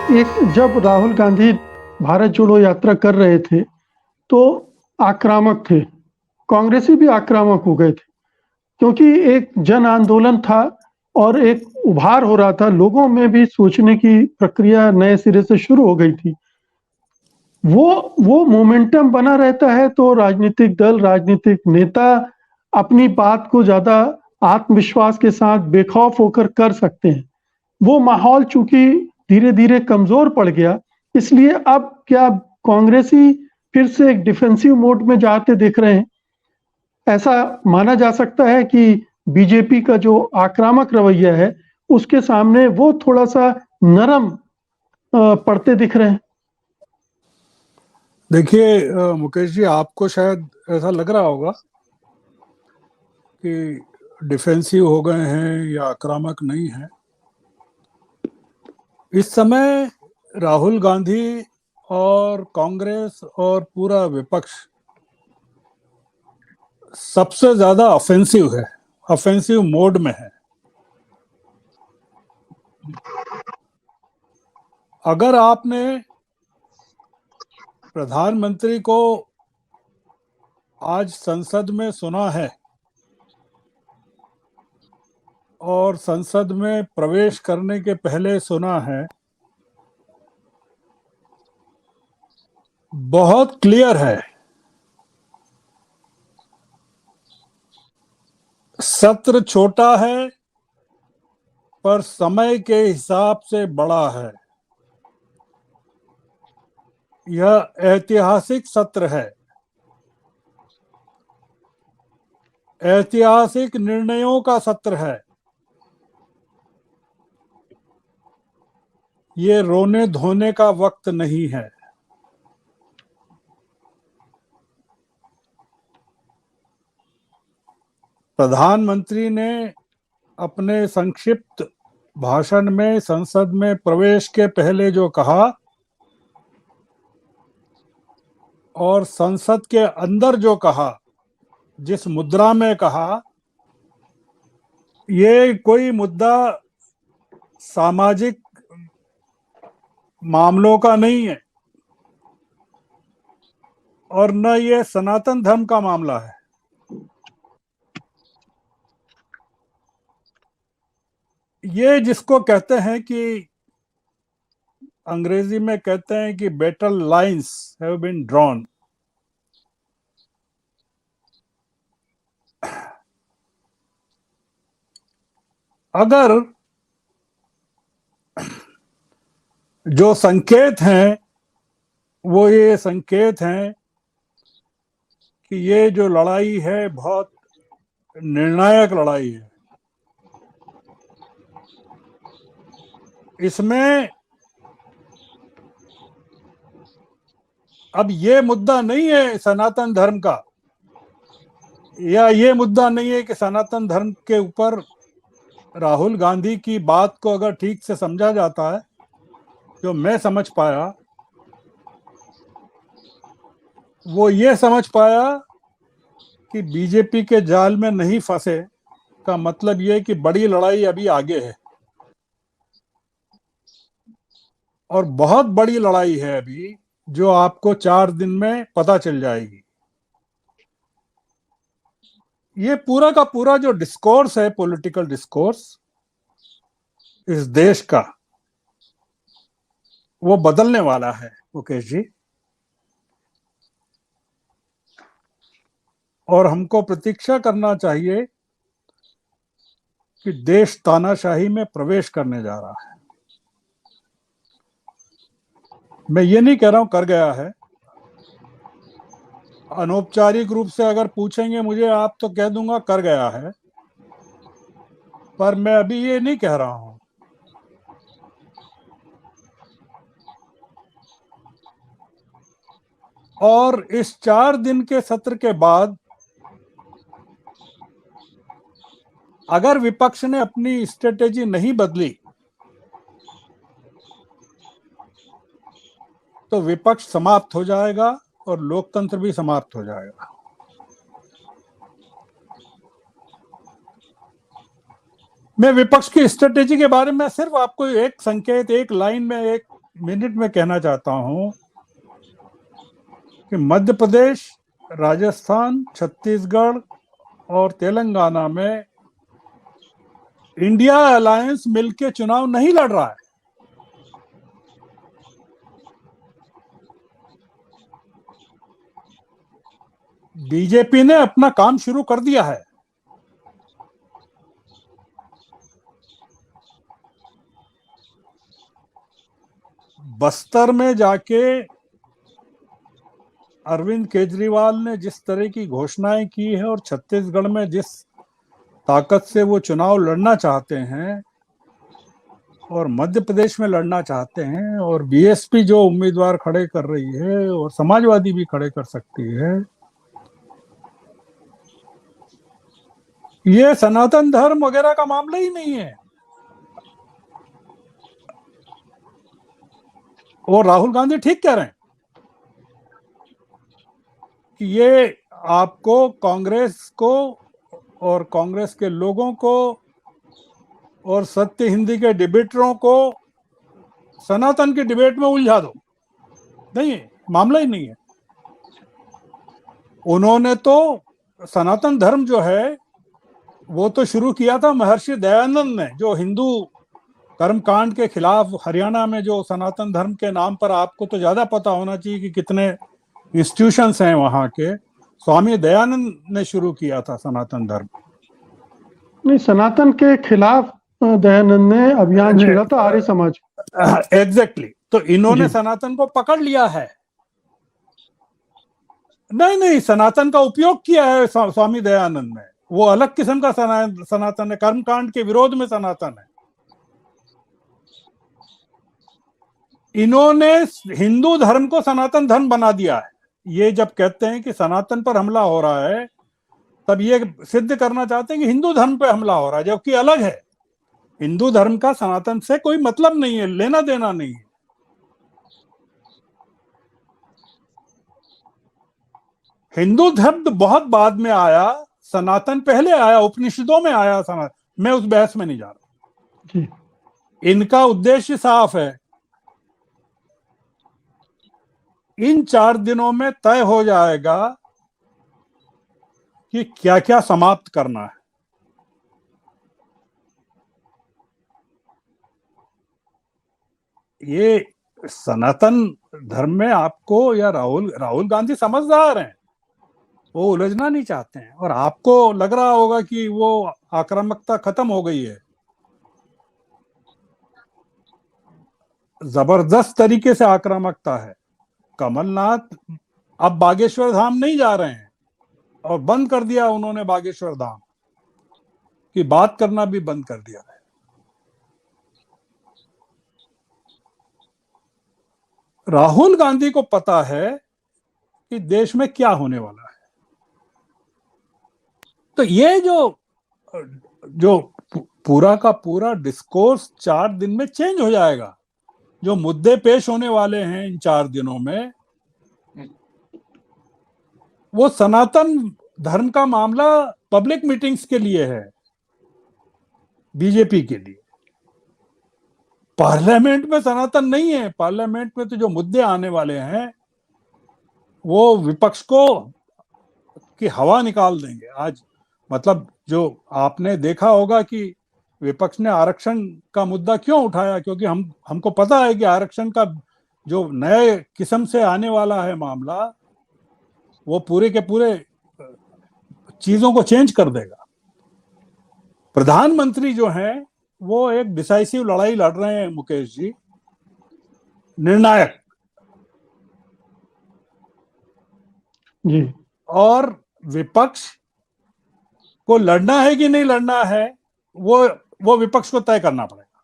एक जब राहुल गांधी भारत जोड़ो यात्रा कर रहे थे, तो आक्रामक थे। कांग्रेसी भी आक्रामक हो गए थे, क्योंकि एक जन आंदोलन था और एक उभार हो रहा था। लोगों में भी सोचने की प्रक्रिया नए सिरे से शुरू हो गई थी। वो मोमेंटम बना रहता है तो राजनीतिक दल, राजनीतिक नेता अपनी बात को ज़्यादा आत्मविश्वास के साथ बेखौफ होकर कर सकते हैं। वो माहौल चूंकि धीरे-धीरे कमज़ोर पड़ गया, इसलिए अब क्या कांग्रेसी फिर से एक डिफेंसिव मोड में जाते दिख रहे हैं। ऐसा माना जा सकता है कि बीजेपी का जो आक्रामक रवैया है, उसके सामने वो थोड़ा-सा नरम पड़ते दिख रहे हैं। देखिए मुकेश जी, आपको शायद ऐसा लग रहा होगा कि डिफेंसिव हो गए हैं या आक्रामक नहीं है। इस समय राहुल गांधी और कांग्रेस और पूरा विपक्ष सबसे ज्यादा ऑफेंसिव है, ऑफेंसिव मोड में है। अगर आपने प्रधानमंत्री को आज संसद में सुना है और संसद में प्रवेश करने के पहले सुना है, बहुत क्लियर है। सत्र छोटा है पर समय के हिसाब से बड़ा है। यह ऐतिहासिक सत्र है। ऐतिहासिक निर्णयों का सत्र है। ये रोने धोने का वक्त नहीं है। प्रधानमंत्री ने अपने संक्षिप्त भाषण में संसद में प्रवेश के पहले जो कहा और संसद के अंदर जो कहा, जिस मुद्रा में कहा, ये कोई मुद्दा सामाजिक मामलों का नहीं है और न ये सनातन धर्म का मामला है। ये जिसको कहते हैं कि अंग्रेजी में कहते हैं कि battle lines have been drawn. अगर जो संकेत हैं वो ये संकेत हैं कि ये जो लड़ाई है बहुत निर्णायक लड़ाई है। इसमें अब ये मुद्दा नहीं है सनातन धर्म का, या ये मुद्दा नहीं है कि सनातन धर्म के ऊपर राहुल गांधी की बात को अगर ठीक से समझा जाता है, जो मैं समझ पाया, वो ये समझ पाया कि बीजेपी के जाल में नहीं फंसे का मतलब ये कि बड़ी लड़ाई अभी आगे है और बहुत बड़ी लड़ाई है अभी, जो आपको 4 दिन में पता चल जाएगी। ये पूरा का पूरा जो डिस्कोर्स है, पॉलिटिकल डिस्कोर्स इस देश का, वो बदलने वाला है मुकेश जी। और हमको प्रतीक्षा करना चाहिए कि देश तानाशाही में प्रवेश करने जा रहा है। मैं ये नहीं कह रहा हूं कर गया है। अनौपचारिक रूप से अगर पूछेंगे मुझे आप तो कह दूंगा कर गया है, पर मैं अभी ये नहीं कह रहा हूं। और इस 4 दिन के सत्र के बाद अगर विपक्ष ने अपनी स्ट्रेटेजी नहीं बदली तो विपक्ष समाप्त हो जाएगा और लोकतंत्र भी समाप्त हो जाएगा। मैं विपक्ष की स्ट्रेटेजी के बारे में सिर्फ आपको एक संकेत, एक लाइन में एक मिनट में कहना चाहता हूं कि मध्य प्रदेश, राजस्थान, छत्तीसगढ़ और तेलंगाना में इंडिया अलायंस मिलकर चुनाव नहीं लड़ रहा है। बीजेपी ने अपना काम शुरू कर दिया है। बस्तर में जाके अरविंद केजरीवाल ने जिस तरह की घोषणाएं की है और छत्तीसगढ़ में जिस ताकत से वो चुनाव लड़ना चाहते हैं और मध्य प्रदेश में लड़ना चाहते हैं, और बीएसपी जो उम्मीदवार खड़े कर रही है और समाजवादी भी खड़े कर सकती है, ये सनातन धर्म वगैरह का मामला ही नहीं है। और राहुल गांधी ठीक कह रहे हैं कि ये आपको, कांग्रेस को और कांग्रेस के लोगों को और सत्य हिंदी के डिबेटरों को सनातन की डिबेट में उलझा दो। नहीं है, मामला ही नहीं है। उन्होंने तो सनातन धर्म जो है वो तो शुरू किया था महर्षि दयानंद ने, जो हिंदू कर्मकांड के खिलाफ हरियाणा में जो सनातन धर्म के नाम पर, आपको तो ज्यादा पता होना चाहिए कि कितने इंस्टीट्यूशंस हैं वहां के, स्वामी दयानंद ने शुरू किया था सनातन धर्म। नहीं, सनातन के खिलाफ दयानंद ने अभियान छेड़ा था आर्य समाज। एग्जैक्टली। तो इन्होंने सनातन को पकड़ लिया है। नहीं, सनातन का उपयोग किया है स्वामी दयानंद ने। वो अलग किस्म का सनातन है, कर्मकांड के विरोध में सनातन है। इन्होंने हिंदू धर्म को सनातन धर्म बना दिया है। ये जब कहते हैं कि सनातन पर हमला हो रहा है, तब ये सिद्ध करना चाहते हैं कि हिंदू धर्म पर हमला हो रहा है, जबकि अलग है। हिंदू धर्म का सनातन से कोई मतलब नहीं है, लेना देना नहीं है। हिंदू धर्म बहुत बाद में आया, सनातन पहले आया, उपनिषदों में आया सनातन। मैं उस बहस में नहीं जा रहा। इनका उद्देश्य साफ है। इन 4 दिनों में तय हो जाएगा कि क्या क्या समाप्त करना है। ये सनातन धर्म में आपको, या राहुल गांधी समझदार हैं, वो उलझना नहीं चाहते हैं। और आपको लग रहा होगा कि वो आक्रामकता खत्म हो गई है। जबरदस्त तरीके से आक्रामकता है। कमलनाथ अब बागेश्वर धाम नहीं जा रहे हैं, और बंद कर दिया उन्होंने बागेश्वर धाम की बात करना भी बंद कर दिया है। राहुल गांधी को पता है कि देश में क्या होने वाला है। तो ये जो पूरा का पूरा डिस्कोर्स 4 दिन में चेंज हो जाएगा। जो मुद्दे पेश होने वाले हैं इन 4 दिनों में, वो सनातन धर्म का मामला पब्लिक मीटिंग्स के लिए है, बीजेपी के लिए। पार्लियामेंट में सनातन नहीं है। पार्लियामेंट में तो जो मुद्दे आने वाले हैं वो विपक्ष को की हवा निकाल देंगे आज। मतलब जो आपने देखा होगा कि विपक्ष ने आरक्षण का मुद्दा क्यों उठाया, क्योंकि हमको पता है कि आरक्षण का जो नए किस्म से आने वाला है मामला, वो पूरे के पूरे चीजों को चेंज कर देगा। प्रधानमंत्री जो हैं वो एक डिसाइसिव लड़ाई लड़ रहे हैं, मुकेश जी, निर्णायक जी। और विपक्ष को लड़ना है कि नहीं लड़ना है, वो विपक्ष को तय करना पड़ेगा।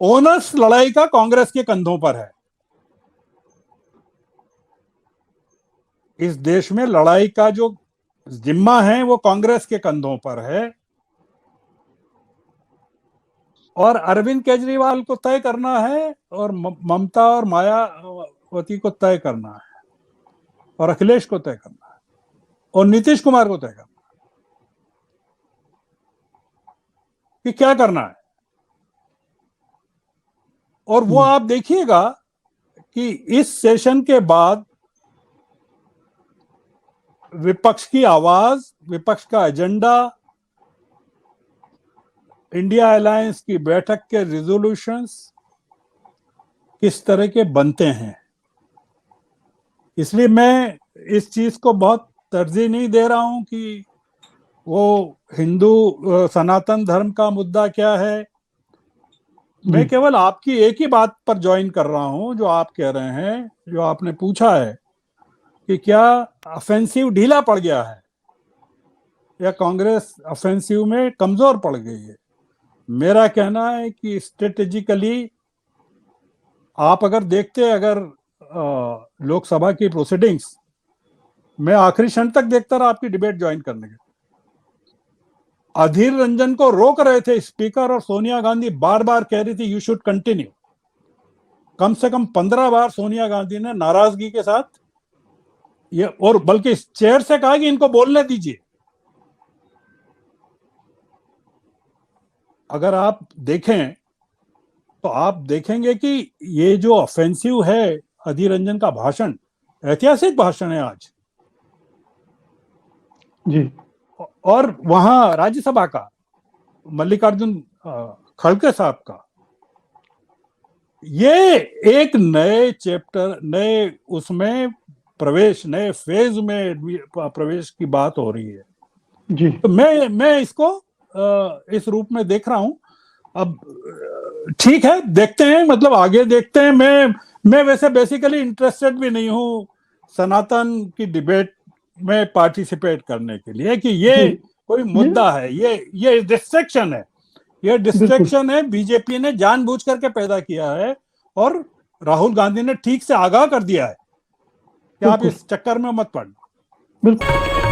ओनर्स लड़ाई का कांग्रेस के कंधों पर है। इस देश में लड़ाई का जो जिम्मा है वो कांग्रेस के कंधों पर है, और अरविंद केजरीवाल को तय करना है, और ममता और मायावती को तय करना है, और अखिलेश को तय करना है, और नीतीश कुमार को तय करना है कि क्या करना है। और वो आप देखिएगा कि इस सेशन के बाद विपक्ष की आवाज, विपक्ष का एजेंडा, इंडिया अलायंस की बैठक के रिजोल्यूशंस किस तरह के बनते हैं। इसलिए मैं इस चीज को बहुत तरजीह नहीं दे रहा हूं कि वो हिंदू सनातन धर्म का मुद्दा क्या है। मैं केवल आपकी एक ही बात पर ज्वाइन कर रहा हूं जो आप कह रहे हैं, जो आपने पूछा है कि क्या ऑफेंसिव ढीला पड़ गया है या कांग्रेस ऑफेंसिव में कमजोर पड़ गई है। मेरा कहना है कि स्ट्रेटेजिकली आप अगर देखते, अगर लोकसभा की प्रोसीडिंग्स, मैं आखिरी क्षण तक देखता रहा आपकी डिबेट ज्वाइन करने के। अधीर रंजन को रोक रहे थे स्पीकर और सोनिया गांधी बार बार कह रही थी यू शुड कंटिन्यू। कम से कम 15 बार सोनिया गांधी ने नाराजगी के साथ ये, और बल्कि इस चेयर से कहा कि इनको बोलने दीजिए। अगर आप देखें तो आप देखेंगे कि ये जो ऑफेंसिव है अधीर रंजन का भाषण, ऐतिहासिक भाषण है आज जी। और वहां राज्यसभा का मल्लिकार्जुन खड़गे साहब का, ये एक नए चैप्टर, नए उसमें प्रवेश, नए फेज में प्रवेश की बात हो रही है जी। तो मैं इसको इस रूप में देख रहा हूं। अब ठीक है, देखते हैं, मतलब आगे देखते हैं। मैं वैसे बेसिकली इंटरेस्टेड भी नहीं हूं सनातन की डिबेट में पार्टिसिपेट करने के लिए कि ये कोई मुद्दा है, ये डिस्ट्रैक्शन है, ये डिस्ट्रैक्शन है, बीजेपी ने जानबूझ करके पैदा किया है और राहुल गांधी ने ठीक से आगाह कर दिया है कि आप इस चक्कर में मत पड़ना। बिल्कुल।